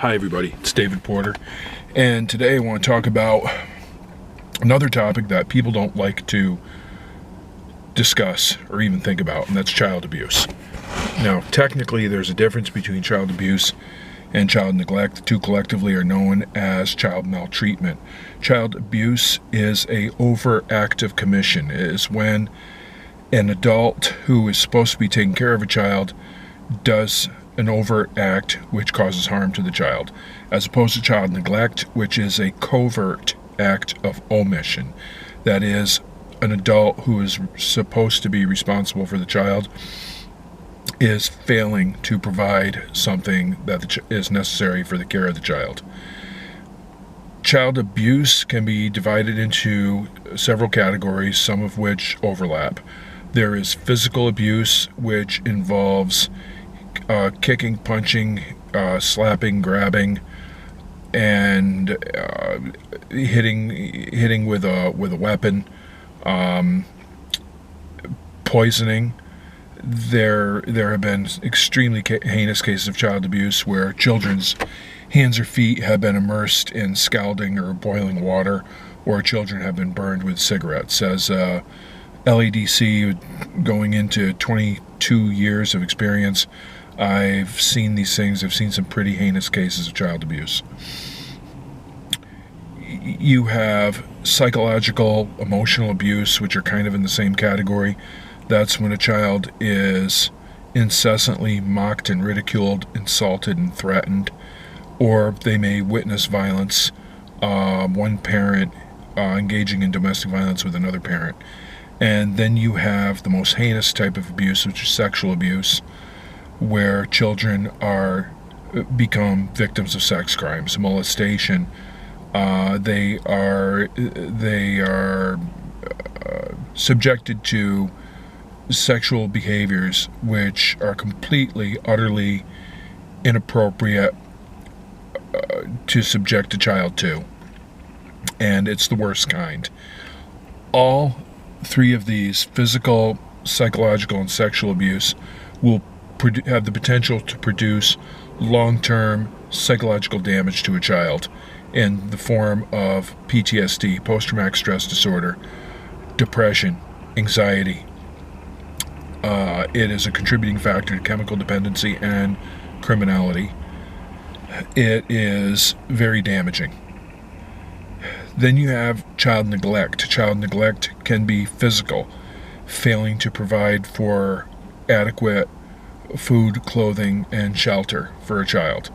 Hi everybody, it's David Porter, and today I want to talk about another topic that people don't like to discuss or even think about, and that's child abuse. Now, technically there's a difference between child abuse and child neglect. The two collectively are known as child maltreatment. Child abuse is a overactive commission. It is when an adult who is supposed to be taking care of a child does an overt act which causes harm to the child, as opposed to child neglect, which is a covert act of omission. That is, an adult who is supposed to be responsible for the child is failing to provide something that is necessary for the care of the child. Child abuse can be divided into several categories, some of which overlap. There is physical abuse, which involves kicking, punching, slapping, grabbing, and hitting with a weapon, poisoning. There have been extremely heinous cases of child abuse where children's hands or feet have been immersed in scalding or boiling water, or children have been burned with cigarettes. As LADC, going into 22 years of experience, I've seen these things. I've seen some pretty heinous cases of child abuse. You have psychological, emotional abuse, which are kind of in the same category. That's when a child is incessantly mocked and ridiculed, insulted and threatened, or they may witness violence, one parent engaging in domestic violence with another parent. And then you have the most heinous type of abuse, which is sexual abuse, where children become victims of sex crimes, molestation. They are subjected to sexual behaviors which are completely, utterly inappropriate to subject a child to, and it's the worst kind. All three of these, physical, psychological, and sexual abuse, will have the potential to produce long-term psychological damage to a child in the form of PTSD, post-traumatic stress disorder, depression, anxiety. It is a contributing factor to chemical dependency and criminality. It is very damaging. Then you have child neglect. Child neglect can be physical, failing to provide for adequate food, clothing, and shelter for a child.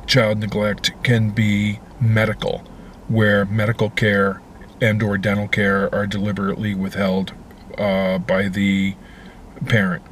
Child neglect can be medical, where medical care and or dental care are deliberately withheld by the parent.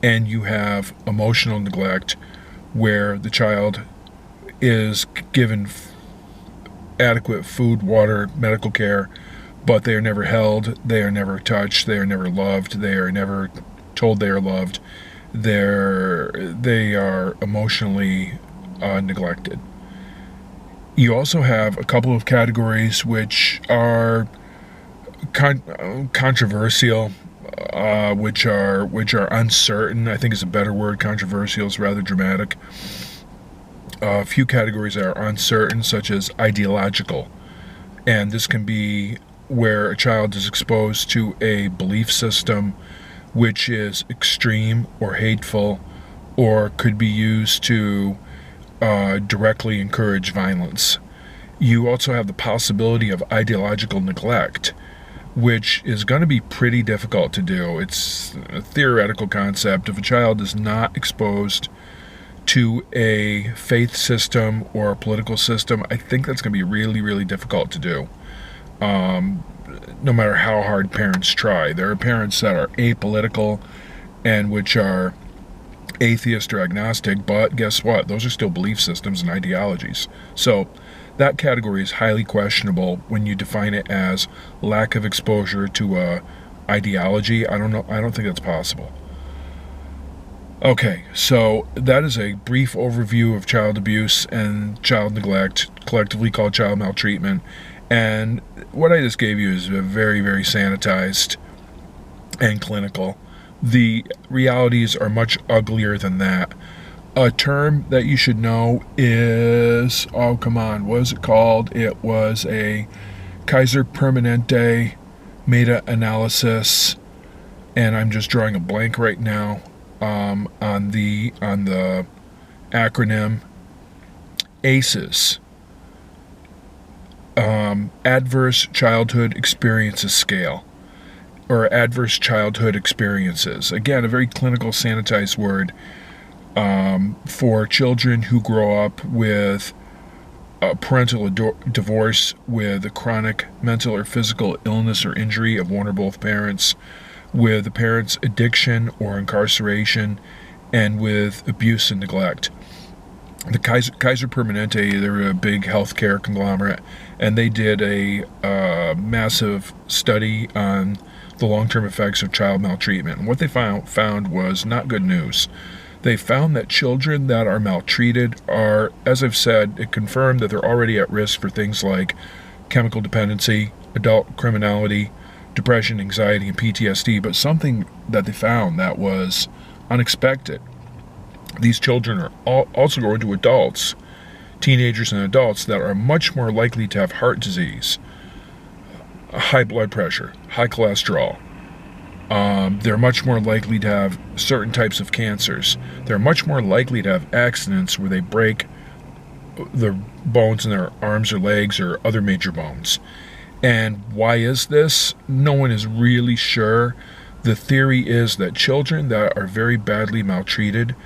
And you have emotional neglect, where the child is given adequate food, water, medical care, but they are never held, they are never touched, they are never loved, they are never told they are loved. They are emotionally neglected. You also have a couple of categories which are controversial, which are uncertain. I think is a better word. Controversial is rather dramatic. A few categories are uncertain, such as ideological, and this can be where a child is exposed to a belief system which is extreme or hateful, or could be used to directly encourage violence. You also have the possibility of ideological neglect, which is going to be pretty difficult to do. It's a theoretical concept. If a child is not exposed to a faith system or a political system, I think that's going to be really, really difficult to do. No matter how hard parents try. There are parents that are apolitical and which are atheist or agnostic, but guess what? Those are still belief systems and ideologies. So that category is highly questionable when you define it as lack of exposure to a ideology. I don't think that's possible. Okay, so that is a brief overview of child abuse and child neglect, collectively called child maltreatment. And what I just gave you is very, very sanitized and clinical. The realities are much uglier than that. A term that you should know is, oh, come on, what was it called? It was a Kaiser Permanente meta-analysis, and I'm just drawing a blank right now on the acronym ACEs. Adverse Childhood Experiences Scale, or Adverse Childhood Experiences. Again, a very clinical, sanitized word for children who grow up with parental divorce, with a chronic mental or physical illness or injury of one or both parents, with the parent's addiction or incarceration, and with abuse and neglect. The Kaiser Permanente, they're a big healthcare conglomerate, and they did a massive study on the long-term effects of child maltreatment. And what they found was not good news. They found that children that are maltreated are, as I've said, it confirmed that they're already at risk for things like chemical dependency, adult criminality, depression, anxiety, and PTSD. But something that they found that was unexpected. These children are also going to adults, teenagers and adults, that are much more likely to have heart disease, high blood pressure, high cholesterol. They're much more likely to have certain types of cancers. They're much more likely to have accidents where they break the bones in their arms or legs or other major bones. And why is this? No one is really sure. The theory is that children that are very badly maltreated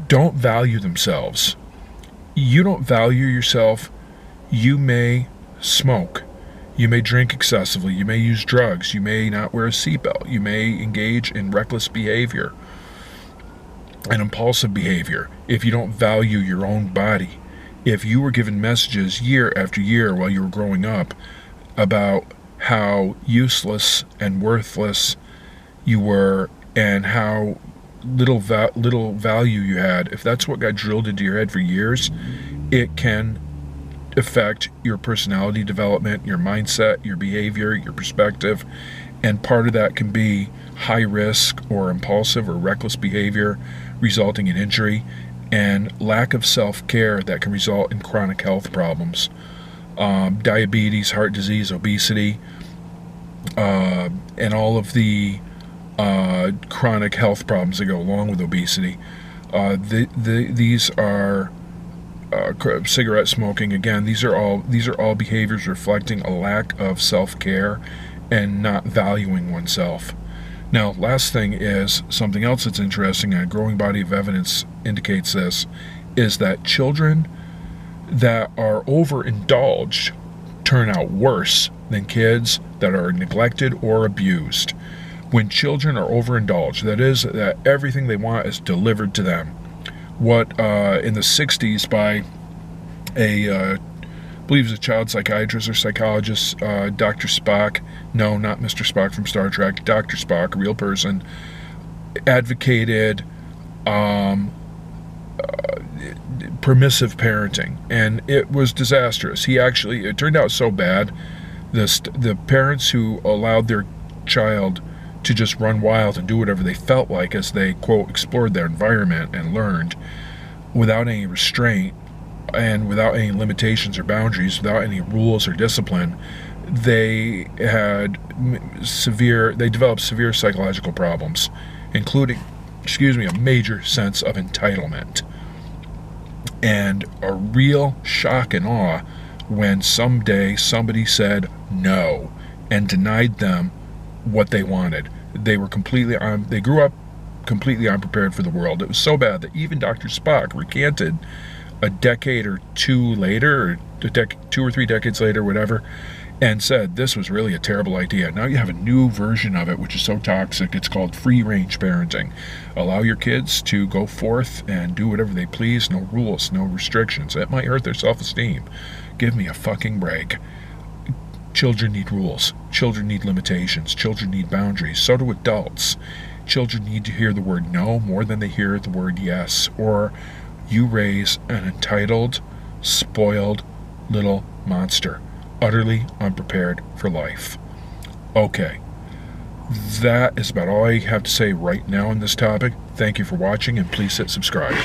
don't value themselves. You don't value yourself. You may smoke. You may drink excessively. You may use drugs. You may not wear a seatbelt. You may engage in reckless behavior and impulsive behavior if you don't value your own body. If you were given messages year after year while you were growing up about how useless and worthless you were and how little value you had, if that's what got drilled into your head for years, it can affect your personality development, your mindset, your behavior, your perspective, and part of that can be high risk or impulsive or reckless behavior resulting in injury, and lack of self-care that can result in chronic health problems, diabetes, heart disease, obesity, and all of the chronic health problems that go along with obesity. These are cigarette smoking. Again, these are all behaviors reflecting a lack of self-care and not valuing oneself. Now, last thing is something else that's interesting, and a growing body of evidence indicates this, is that children that are overindulged turn out worse than kids that are neglected or abused. When children are overindulged, that is, that everything they want is delivered to them. What in the 60s by I believe it was a child psychiatrist or psychologist, Dr. Spock, no, not Mr. Spock from Star Trek, Dr. Spock, a real person, advocated permissive parenting, and it was disastrous. It turned out so bad, the parents who allowed their child to just run wild and do whatever they felt like as they, quote, explored their environment and learned without any restraint and without any limitations or boundaries, without any rules or discipline, they developed severe psychological problems, including, a major sense of entitlement and a real shock and awe when someday somebody said no and denied them what they wanted. They grew up completely unprepared for the world. It was so bad that even Dr. Spock recanted a decade or two later, or 2 or 3 decades later, whatever, and said this was really a terrible idea. Now you have a new version of it, which is so toxic. It's called free-range parenting. Allow your kids to go forth and do whatever they please. No rules, no restrictions. It might hurt their self-esteem. Give me a fucking break. Children need rules. Children need limitations. Children need boundaries. So do adults. Children need to hear the word no more than they hear the word yes. Or you raise an entitled, spoiled little monster, utterly unprepared for life. Okay. That is about all I have to say right now on this topic. Thank you for watching, and please hit subscribe.